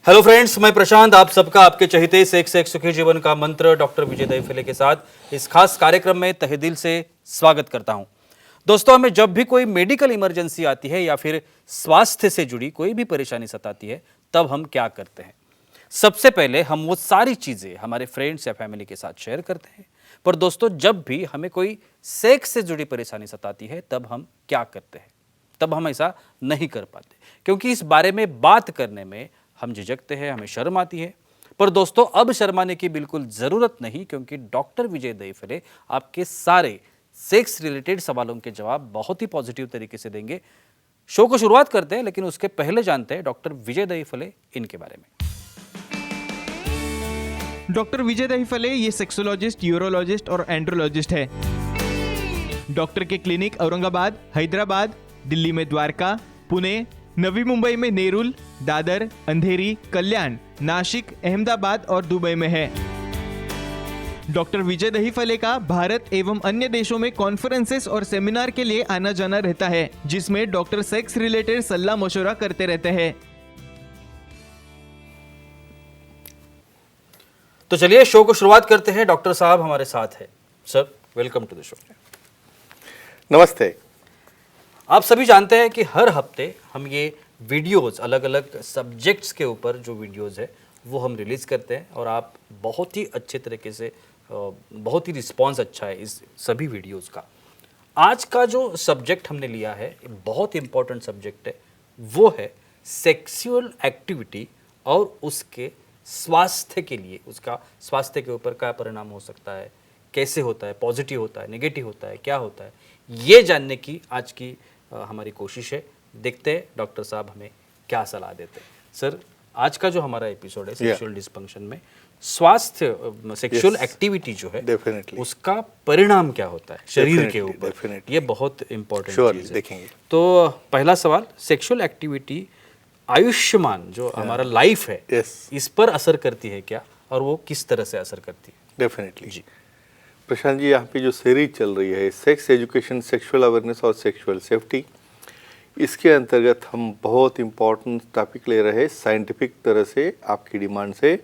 Hello friends, मैं प्रशांत आप सबका आपके चहेते से एक सुखी जीवन का मंत्र डॉक्टर विजय दहीफले के साथ इस खास कार्यक्रम में तहे दिल से स्वागत करता हूं। दोस्तों, हमें जब भी कोई मेडिकल इमरजेंसी आती है या फिर स्वास्थ्य से जुड़ी कोई भी परेशानी सताती है, तब हम क्या करते हैं? सबसे पहले हम वो सारी चीजें हमारे फ्रेंड्स या फैमिली के साथ शेयर करते हैं। पर दोस्तों, जब भी हमें कोई सेक्स से जुड़ी परेशानी सताती है, तब हम क्या करते हैं? तब हम ऐसा नहीं कर पाते, क्योंकि इस बारे में बात करने में हम झिझकते हैं, हमें शर्म आती है। पर दोस्तों, अब शर्माने की बिल्कुल जरूरत नहीं, क्योंकि डॉक्टर विजय दहीफले आपके सारे सेक्स रिलेटेड सवालों के जवाब बहुत ही पॉजिटिव तरीके से देंगे। शो को शुरुआत करते हैं, लेकिन उसके पहले जानते हैं डॉक्टर विजय दहीफले इनके बारे में। डॉक्टर विजय दहीफले ये सेक्सोलॉजिस्ट, यूरोलॉजिस्ट और एंड्रोलॉजिस्ट है। डॉक्टर के क्लिनिक औरंगाबाद, हैदराबाद, दिल्ली में द्वारका, पुणे, नवी मुंबई में नेरुल, दादर, अंधेरी, कल्याण, नासिक, अहमदाबाद और दुबई में है। डॉक्टर विजय दहीफले का भारत एवं अन्य देशों में कॉन्फ्रेंसेस और सेमिनार के लिए आना जाना रहता है, जिसमें डॉक्टर सेक्स रिलेटेड सलाह मशवरा करते रहते हैं। तो चलिए शो को शुरुआत करते हैं। डॉक्टर साहब हमारे साथ है। Sir, welcome to the show. नमस्ते। आप सभी जानते हैं कि हर हफ्ते हम ये वीडियोस, अलग अलग सब्जेक्ट्स के ऊपर जो वीडियोस है वो हम रिलीज़ करते हैं, और आप बहुत ही अच्छे तरीके से, बहुत ही रिस्पांस अच्छा है इस सभी वीडियोस का। आज का जो सब्जेक्ट हमने लिया है, बहुत इंपॉर्टेंट सब्जेक्ट है। वो है सेक्सुअल एक्टिविटी और उसके स्वास्थ्य के लिए, उसका स्वास्थ्य के ऊपर क्या परिणाम हो सकता है, कैसे होता है, पॉजिटिव होता है, नेगेटिव होता है, क्या होता है, ये जानने की आज की हमारी कोशिश है। देखते हैं डॉक्टर साहब हमें क्या सलाह देते हैं। सर, आज का जो हमारा एपिसोड है सेक्सुअल डिस्फंक्शन में स्वास्थ्य, सेक्सुअल एक्टिविटी जो है, डेफिनेटली उसका परिणाम क्या होता है शरीर के ऊपर, definitely. ये बहुत इंपॉर्टेंट Sure, चीज है। देखेंगे। तो पहला सवाल, सेक्सुअल एक्टिविटी आयुष्मान जो हमारा लाइफ है, Yes. इस पर असर करती है क्या, और वो किस तरह से असर करती है? डेफिनेटली जी। प्रशांत जी, यहाँ पे जो सीरीज चल रही है सेक्स एजुकेशन, सेक्सुअल अवेयरनेस और सेक्सुअल सेफ्टी, इसके अंतर्गत हम बहुत इम्पोर्टेंट टॉपिक ले रहे हैं साइंटिफिक तरह से, आपकी डिमांड से।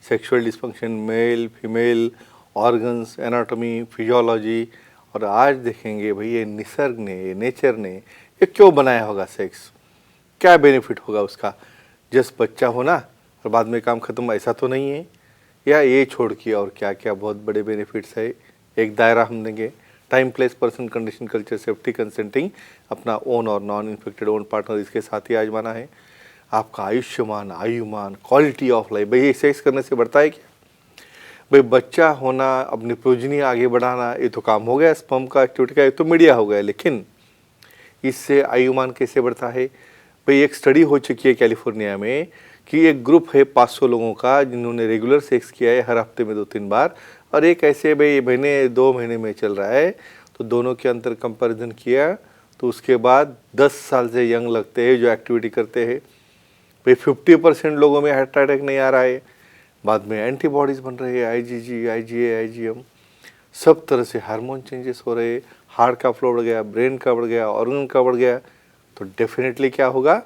Sexual dysfunction, male female, organs, anatomy, physiology, और आज देखेंगे भाई ये निसर्ग ने, ये नेचर ने ये क्यों बनाया होगा सेक्स, क्या बेनिफिट होगा उसका। जस्ट बच्चा होना और बाद में काम खत्म, ऐसा तो नहीं है, या ये छोड़ के और क्या क्या बहुत बड़े बेनिफिट्स है। एक दायरा हम देंगे, time, place, person, condition, culture, safety, consenting, अपना ओन और नॉन इन्फेक्टेड ओन पार्टनर इसके साथ ही आजमाना है। आपका Ayushman, Ayushman, quality of life, भाई ये सेक्स करने से बढ़ता है क्या? भाई बच्चा होना, अपनी प्रोजनी आगे बढ़ाना, ये तो काम हो गया, स्पर्म का एक्टिविटी का, ये तो मीडिया हो गया, लेकिन इससे आयुमान कैसे बढ़ता है? भाई एक स्टडी हो चुकी है कैलिफोर्निया में कि एक ग्रुप है 500 लोगों का जिन्होंने रेगुलर सेक्स किया है हर हफ्ते में 2-3 बार, और एक ऐसे भाई महीने 2 महीने में चल रहा है, तो दोनों के अंतर कंपैरिजन किया तो उसके बाद 10 साल से यंग लगते हैं जो एक्टिविटी करते हैं। भाई 50% लोगों में हार्ट अटैक नहीं आ रहा है, बाद में एंटीबॉडीज बन रहे हैं, IgG, IgA, IgM, सब तरह से हार्मोन चेंजेस हो रहे हैं, हार्ट का फ्लो बढ़ गया, ब्रेन का बढ़ गया, ऑर्गन का बढ़ गया। तो डेफिनेटली क्या होगा,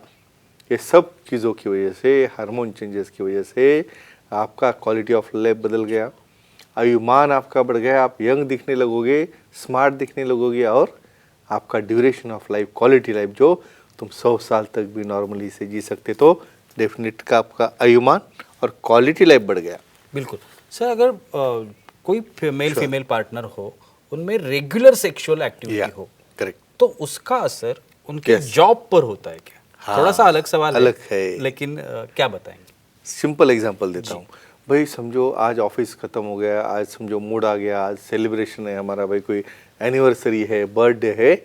ये सब चीज़ों की वजह से, हार्मोन चेंजेस की वजह से आपका क्वालिटी ऑफ लाइफ बदल गया, आयुमान आपका बढ़ गया, आप यंग दिखने लगोगे, स्मार्ट दिखने लगोगे, और आपका duration of life, quality life जो तुम 100 साल तक भी नॉर्मली से जी सकते, तो डेफिनेट का आपका आयुमान और क्वालिटी लाइफ बढ़ गया। बिल्कुल सर, अगर कोई मेल फीमेल पार्टनर हो, उनमें रेगुलर सेक्सुअल एक्टिविटी हो, करेक्ट, तो उसका असर उनके जॉब पर होता है क्या? हाँ, थोड़ा सा अलग सवाल अलग है, लेकिन क्या बताएंगे? सिंपल एग्जांपल देता हूँ। भाई समझो आज ऑफिस ख़त्म हो गया, आज समझो मूड आ गया, आज सेलिब्रेशन है हमारा, भाई कोई एनिवर्सरी है, बर्थडे है,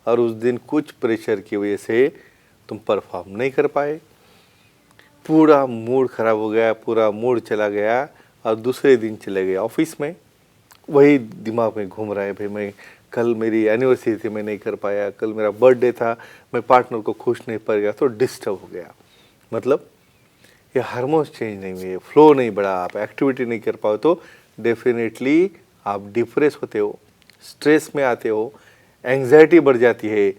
और उस दिन कुछ प्रेशर की वजह से तुम परफॉर्म नहीं कर पाए, पूरा मूड ख़राब हो गया, पूरा मूड चला गया, और दूसरे दिन चले गए ऑफिस में, वही दिमाग में घूम रहा है, भाई मैं कल मेरी एनिवर्सरी थी, मैं नहीं कर पाया, कल मेरा बर्थडे था, मैं पार्टनर को खुश नहीं पा गया, तो डिस्टर्ब हो गया। मतलब ये हार्मोन्स चेंज नहीं हुए, फ्लो नहीं बढ़ा, आप एक्टिविटी नहीं कर पाओ, तो डेफिनेटली आप डिप्रेस होते हो, स्ट्रेस में आते हो, एंग्जाइटी बढ़ जाती है,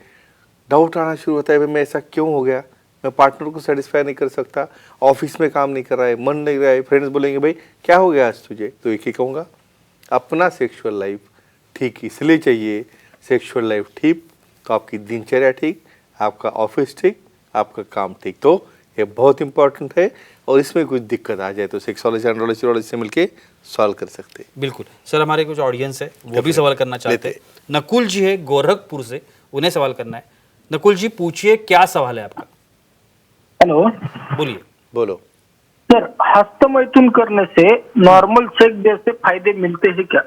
डाउट आना शुरू होता है, भाई मैं ऐसा क्यों हो गया, मैं पार्टनर को सेटिस्फाई नहीं कर सकता, ऑफिस में काम नहीं कर रहा है, मन नहीं रहा है, फ्रेंड्स बोलेंगे भाई क्या हो गया आज तुझे, तो एक ही कहूँगा अपना सेक्सुअल लाइफ ठीक इसलिए चाहिए। सेक्सुअल लाइफ ठीक तो आपकी दिनचर्या ठीक, आपका ऑफिस ठीक, आपका काम ठीक, तो ये बहुत इंपॉर्टेंट है। और इसमें कुछ दिक्कत आ जाए तो सेक्सोलॉजी एंड्रोलॉजी से मिलके सॉल्व कर सकते हैं। बिल्कुल सर, हमारे कुछ ऑडियंस है वो भी सवाल करना चाहते हैं। नकुल जी है गोरखपुर से, उन्हें सवाल करना है। नकुल जी पूछिए, क्या सवाल है आपका? हेलो बोलिए। बोलो। सर, हस्तमैथुन करने से नॉर्मल सेक्स जैसे फायदे मिलते हैं क्या?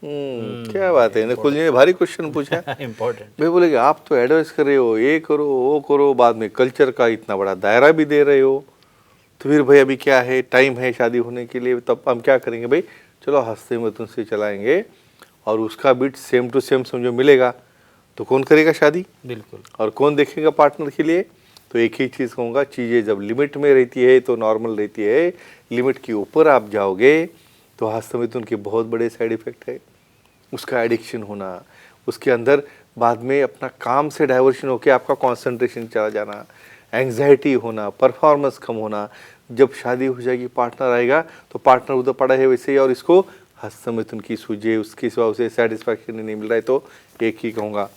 क्या बात है, नकुल जी ने भारी क्वेश्चन पूछा। इम्पोर्टेंट। भाई बोलेगे आप तो एडवाइस कर रहे हो, ये करो वो करो, बाद में कल्चर का इतना बड़ा दायरा भी दे रहे हो, तो फिर भाई अभी क्या है, टाइम है शादी होने के लिए, तब हम क्या करेंगे भाई, चलो हस्तमैथुन से चलाएंगे और उसका बिट सेम टू सेम समझो मिलेगा तो कौन करेगा शादी, बिल्कुल। और कौन देखेगा पार्टनर के लिए। तो एक ही चीज़ कहूँगा, चीज़ें जब लिमिट में रहती है तो नॉर्मल रहती है, लिमिट के ऊपर आप जाओगे तो हस्तमैथुन के बहुत बड़े साइड इफ़ेक्ट है। उसका एडिक्शन होना, उसके अंदर बाद में अपना काम से डाइवर्शन होकर आपका कंसंट्रेशन चला जाना, एंग्जाइटी होना, परफॉर्मेंस कम होना। जब शादी हो जाएगी, पार्टनर आएगा तो पार्टनर उधर पड़ा है वैसे ही, और इसको हस्तमैथुन की सूझे उसके सिवा उसे सेटिस्फैक्शन नहीं मिल रहा है, तो एक ही कहूँगा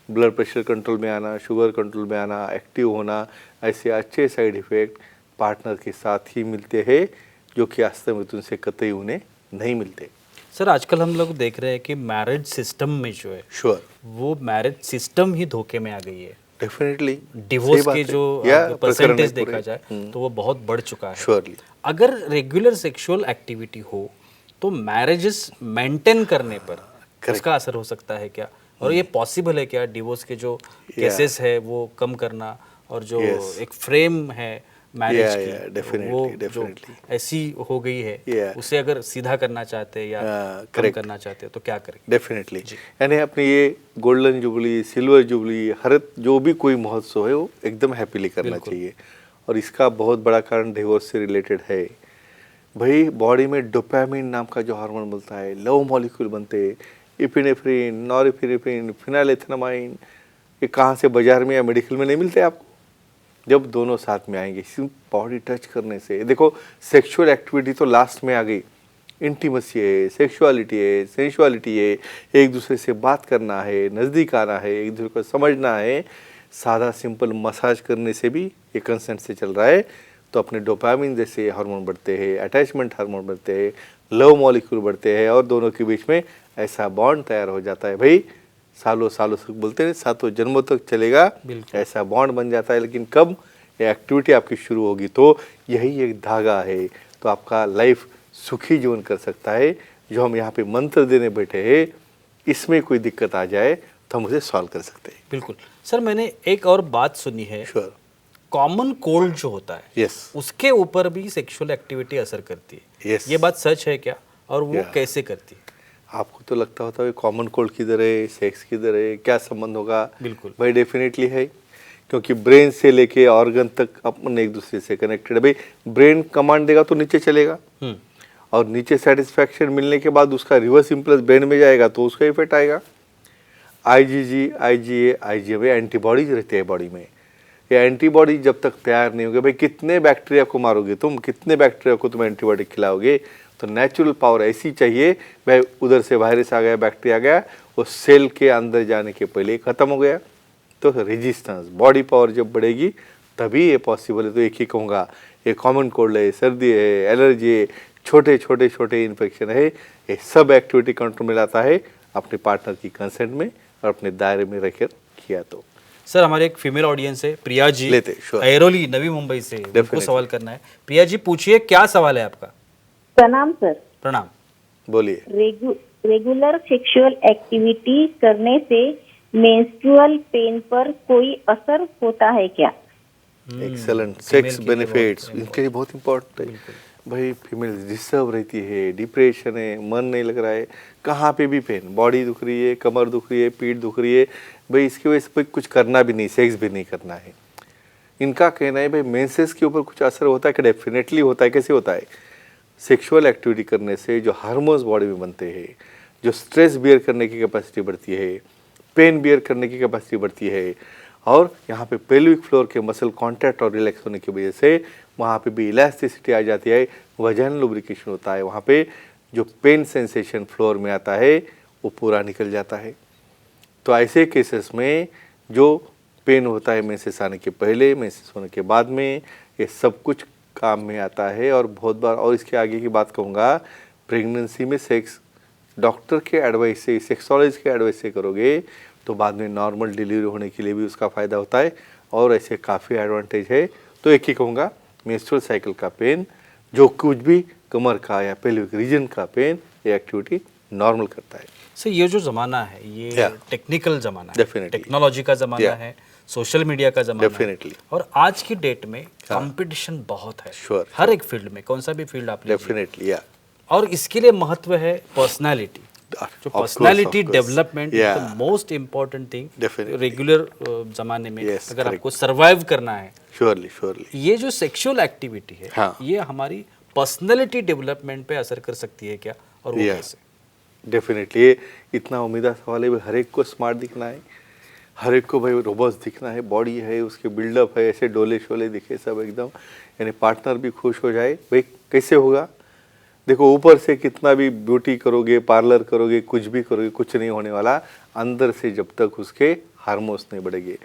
ब्लड प्रेशर कंट्रोल में आना, शुगर कंट्रोल में आना, एक्टिव होना, ऐसे अच्छे साइड इफ़ेक्ट पार्टनर के साथ ही मिलते हैं जो कि हस्तमैथुन से कतई उन्हें नहीं मिलते। सर आजकल हम लोग देख रहे हैं कि मैरिज सिस्टम में जो है श्योर, वो मैरिज सिस्टम ही धोखे में आ गई है। डेफिनेटली डिवोर्स के जो परसेंटेज देखा जाए तो वो बहुत बढ़ चुका है। श्योरली अगर रेगुलर सेक्सुअल एक्टिविटी हो तो मैरिजेस मेंटेन करने पर उसका असर हो सकता है क्या, और ये पॉसिबल है क्या डिवोर्स के जो केसेस है वो कम करना, और जो एक फ्रेम है मैरिज की वो जो ऐसी हो गई है उसे अगर सीधा करना चाहते हैं या कम करना चाहते हैं तो क्या करें? डेफिनेटली, यानी अपनी ये गोल्डन जुबली, सिल्वर जुबली, हर जो भी कोई महोत्सव है वो एकदम हैप्पीली करना चाहिए। और इसका बहुत बड़ा कारण डिवोर्स से रिलेटेड है। भाई बॉडी में डोपामिन नाम का जो हार्मोन मिलता है, लव मॉलिक्यूल बनते हैं, इपिनेफ्रिन, नॉरएपिनेफ्रिन, फिनाइलेथेनामाइन, ये कहाँ से बाजार में या मेडिकल में नहीं मिलते आपको। जब दोनों साथ में आएंगे, सिर्फ बॉडी टच करने से, देखो सेक्सुअल एक्टिविटी तो लास्ट में आ गई, इंटीमेसी है, सेक्सुअलिटी है, सेंसुअलिटी है, एक दूसरे से बात करना है, नज़दीक आना है, एक दूसरे को समझना है। सादा सिंपल मसाज करने से भी ये कंसेंट से चल रहा है, तो अपने डोपामिन जैसे हार्मोन बढ़ते हैं, अटैचमेंट हार्मोन बढ़ते हैं, लव मॉलिक्यूल बढ़ते हैं, और दोनों के बीच में ऐसा बॉन्ड तैयार हो जाता है। भाई सालों सालों तक बोलते हैं, सातों जन्मों तक चलेगा, ऐसा बॉन्ड बन जाता है। लेकिन कब ये एक्टिविटी आपकी शुरू होगी, तो यही एक धागा है, तो आपका लाइफ सुखी जीवन कर सकता है। जो हम यहाँ पे मंत्र देने बैठे हैं, इसमें कोई दिक्कत आ जाए तो हम उसे सॉल्व कर सकते हैं। बिल्कुल सर, मैंने एक और बात सुनी है, श्योर, कॉमन कोल्ड जो होता है यस, उसके ऊपर भी सेक्सुअल एक्टिविटी असर करती है। यस, ये बात सच है क्या, और वो कैसे करती है? आपको तो लगता होता है कॉमन कोल्ड किधर है, सेक्स किधर है, क्या संबंध होगा। बिल्कुल भाई डेफिनेटली है, क्योंकि ब्रेन से लेके ऑर्गन तक अपन एक दूसरे से कनेक्टेड है। भाई ब्रेन कमांड देगा तो नीचे चलेगा, और नीचे सेटिस्फैक्शन मिलने के बाद उसका रिवर्स इम्पल्स ब्रेन में जाएगा तो उसका इफेक्ट आएगा। IgG, IgA, IgM एंटीबॉडीज रहते हैं बॉडी में। ये एंटीबॉडी जब तक तैयार नहीं होगे, भाई कितने बैक्टीरिया को मारोगे तुम, कितने बैक्टीरिया को तुम एंटीबॉडी खिलाओगे, तो नेचुरल पावर ऐसी चाहिए। भाई उधर से वायरस आ गया, बैक्टीरिया आ गया, वो सेल के अंदर जाने के पहले ख़त्म हो गया। तो रेजिस्टेंस, बॉडी पावर जब बढ़ेगी तभी ये पॉसिबल है। तो एक ही कहूँगा, ये कॉमन कोल्ड है, सर्दी है, एलर्जी है, छोटे छोटे छोटे इन्फेक्शन है, ये सब एक्टिविटी कंट्रोल में लाता है अपने पार्टनर की कंसेंट में और अपने दायरे में रखकर किया। तो सर हमारे एक फीमेल ऑडियंस है, प्रिया जी लेते, sure. ऐरोली नवी मुंबई से, उनको सवाल करना है। प्रिया जी पूछिए, क्या सवाल है आपका? प्रणाम सर। प्रणाम, बोलिए। रेगुलर सेक्सुअल एक्टिविटी करने से मेंस्ट्रुअल पेन पर कोई असर होता है क्या? एक्सेलेंट, सेक्स बेनिफिट्स इनके लिए बहुत इंपॉर्टेंट है। भाई फीमेल डिस्टर्ब रहती है, डिप्रेशन है, मन नहीं लग रहा है, कहाँ पे भी पेन, बॉडी दुख रही है, कमर दुख रही है, पीठ दुख रही है, भाई इसकी वजह से कुछ करना भी नहीं, सेक्स भी नहीं करना है। इनका कहना है भाई मेंसेस के ऊपर कुछ असर होता है कि डेफिनेटली होता है। कैसे होता है? सेक्सुअल एक्टिविटी करने से जो हार्मोन्स बॉडी में बनते हैं, जो स्ट्रेस बियर करने की कैपेसिटी बढ़ती है, पेन बियर करने की कैपेसिटी बढ़ती है, और यहाँ पे पेल्विक फ्लोर के मसल कॉन्टैक्ट और रिलैक्स होने की वजह से वहाँ पे भी इलास्टिसिटी आ जाती है, वजन लुब्रिकेशन होता है, वहाँ पे जो पेन सेंसेशन फ्लोर में आता है वो पूरा निकल जाता है। तो ऐसे केसेस में जो पेन होता है मेंसेस आने के पहले, मेंसेस होने के बाद में, ये सब कुछ काम में आता है। और बहुत बार, और इसके आगे की बात कहूँगा, प्रेगनेंसी में सेक्स डॉक्टर के एडवाइस से, सेक्सोलॉजिस्ट के एडवाइस से करोगे तो बाद में नॉर्मल डिलीवरी होने के लिए भी उसका फ़ायदा होता है और ऐसे काफ़ी एडवांटेज है। तो एक ही कहूँगा, मेंस्ट्रुअल साइकिल का पेन, जो कुछ भी कमर का या पेल्विक रीजन का पेन, ये एक्टिविटी नॉर्मल करता है। सर ये जो ज़माना है ये Yeah. टेक्निकल ज़माना है, Definitely. टेक्नोलॉजी का ज़माना Yeah. है, सोशल मीडिया का ज़माना Definitely. है, और आज की डेट में कंपटीशन बहुत है। Sure, हर एक फील्ड में, कौन सा भी फील्ड आप लीजिए, डेफिनेटली या और इसके लिए महत्व है पर्सनालिटी। जो personality development is the most important thing Definitely. Regular ज़माने में। Yes, अगर correct. आपको सरवाइव करना है, श्योरली ये जो सेक्सुअल एक्टिविटी है हाँ. ये हमारी पर्सनालिटी डेवलपमेंट पे असर कर सकती है क्या, और वो Yeah. कैसे? डेफिनेटली। ये इतना उम्मीदा सवाल है भाई, हर एक को स्मार्ट दिखना है, हर एक को भाई रोबस्ट दिखना है, बॉडी है, उसके बिल्डअप है, ऐसे डोले शोले दिखे सब एकदम, यानी पार्टनर भी खुश हो जाए। भाई कैसे होगा? देखो ऊपर से कितना भी ब्यूटी करोगे, पार्लर करोगे, कुछ भी करोगे, कुछ नहीं होने वाला अंदर से जब तक उसके हार्मोन्स नहीं बढ़ेंगे।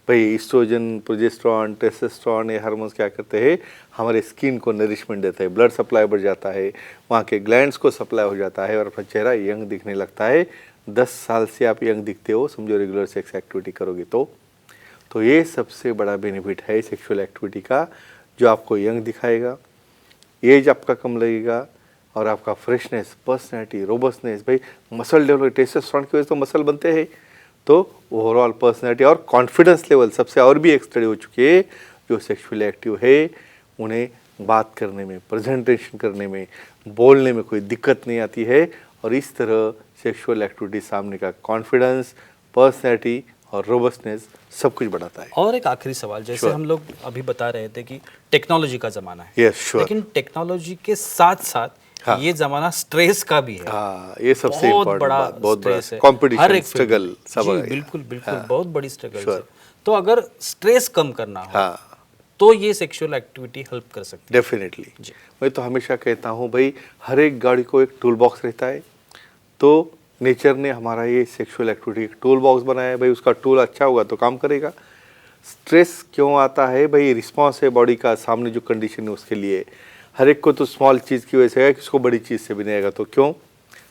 भाई ईस्ट्रोजन, प्रोजेस्टेरॉन, टेस्टोस्टेरोन, ये हार्मोन्स क्या करते हैं, हमारे स्किन को नरिशमेंट देते हैं, ब्लड सप्लाई बढ़ जाता है, वहाँ के ग्लैंड्स को सप्लाई हो जाता है और अपना चेहरा यंग दिखने लगता है। 10 साल से आप यंग दिखते हो, समझो रेगुलर सेक्स एक्टिविटी करोगे तो ये सबसे बड़ा बेनिफिट है सेक्सुअल एक्टिविटी का, जो आपको यंग दिखाएगा, एज आपका कम लगेगा और आपका फ्रेशनेस, पर्सनैलिटी, रोबस्टनेस, भाई मसल डेवलप, टेस्टोस्टेरोन की वजह से तो मसल बनते हैं, तो ओवरऑल पर्सनैलिटी और कॉन्फिडेंस लेवल सबसे और भी एक स्टडी हो चुकी है, जो सेक्सुअली एक्टिव है उन्हें बात करने में, प्रेजेंटेशन करने में, बोलने में कोई दिक्कत नहीं आती है। और इस तरह सेक्सुअल एक्टिविटी सामने का कॉन्फिडेंस, पर्सनैलिटी और रोबस्टनेस सब कुछ बढ़ाता है। और एक आखिरी सवाल, जैसे हम लोग अभी बता रहे थे कि टेक्नोलॉजी का ज़माना है, Yes, sure. लेकिन टेक्नोलॉजी के साथ साथ हाँ. ये ज़माना स्ट्रेस का भी है। हाँ, ये सबसे बहुत इम्पोर्टेंट बड़ा बात, बहुत बड़ा स्ट्रेस है, कंपटीशन, हर एक फील्ड स्ट्रगल में। सब जी, है। बिल्कुल बिल्कुल, हाँ. बहुत बड़ी स्ट्रगल Sure. है। तो अगर स्ट्रेस कम करना हो हाँ, तो ये सेक्सुअल एक्टिविटी हेल्प कर सकती है। डेफिनेटली। जी। मैं तो हमेशा कहता हूँ भाई, हर एक गाड़ी को एक टूल बॉक्स रहता है, तो नेचर ने हमारा ये सेक्सुअल एक्टिविटी एक टूल बॉक्स बनाया है। भाई उसका टूल अच्छा होगा तो काम करेगा। स्ट्रेस क्यों आता है भाई? रिस्पॉन्स है बॉडी का सामने जो कंडीशन है उसके लिए। हर एक को तो स्मॉल चीज़ की वजह से है, किसको बड़ी चीज़ से भी नहीं आएगा। तो क्यों?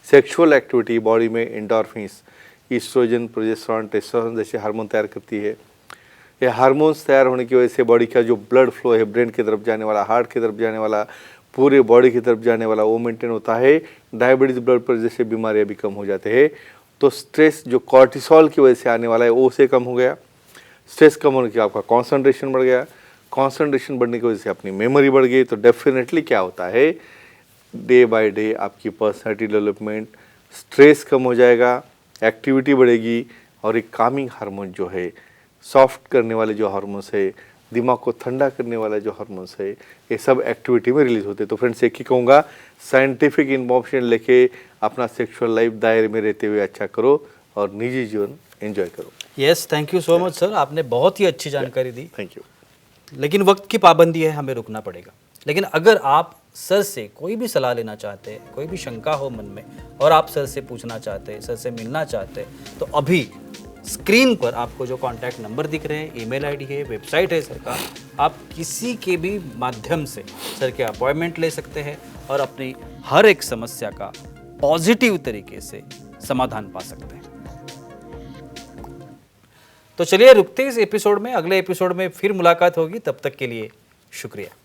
सेक्सुअल एक्टिविटी बॉडी में एंडोर्फिन्स, ईस्ट्रोजन, प्रोजेस्टेरॉन, टेस्टोस्टेरोन जैसे हार्मोन तैयार करती है। ये हार्मोन्स तैयार होने की वजह से बॉडी का जो ब्लड फ्लो है, ब्रेन की तरफ जाने वाला, हार्ट की तरफ जाने वाला, पूरे बॉडी की तरफ जाने वाला, वो मेंटेन होता है। डायबिटीज़, ब्लड प्रेशर जैसे बीमारियाँ भी कम हो जाते हैं। तो स्ट्रेस जो कॉर्टिसोल की वजह से आने वाला है वो से कम हो गया। स्ट्रेस कम होने के आपका कॉन्सेंट्रेशन बढ़ गया, कॉन्सेंट्रेशन बढ़ने की वजह से अपनी मेमोरी बढ़ गई। तो डेफिनेटली क्या होता है, डे बाय डे आपकी पर्सनैलिटी डेवलपमेंट, स्ट्रेस कम हो जाएगा, एक्टिविटी बढ़ेगी और एक कामिंग हार्मोन जो है, सॉफ्ट करने वाले जो हार्मोन्स है, दिमाग को ठंडा करने वाला जो हार्मोन्स है, ये सब एक्टिविटी में रिलीज होते हैं। तो फ्रेंड्स एक ही कहूँगा, साइंटिफिक इन्फॉर्मेशन लेके अपना सेक्सुअल लाइफ दायरे में रहते हुए अच्छा करो और निजी जीवन एंजॉय करो। Yes, thank you so much sir, आपने बहुत ही अच्छी जानकारी दी। Thank you. लेकिन वक्त की पाबंदी है, हमें रुकना पड़ेगा। लेकिन अगर आप सर से कोई भी सलाह लेना चाहते हैं, कोई भी शंका हो मन में और आप सर से पूछना चाहते हैं, सर से मिलना चाहते हैं, तो अभी स्क्रीन पर आपको जो कॉन्टैक्ट नंबर दिख रहे हैं, ईमेल आईडी है, वेबसाइट है सर का, आप किसी के भी माध्यम से सर के अपॉइंटमेंट ले सकते हैं और अपनी हर एक समस्या का पॉजिटिव तरीके से समाधान पा सकते हैं। तो चलिए रुकते इस एपिसोड में, अगले एपिसोड में फिर मुलाकात होगी। तब तक के लिए शुक्रिया।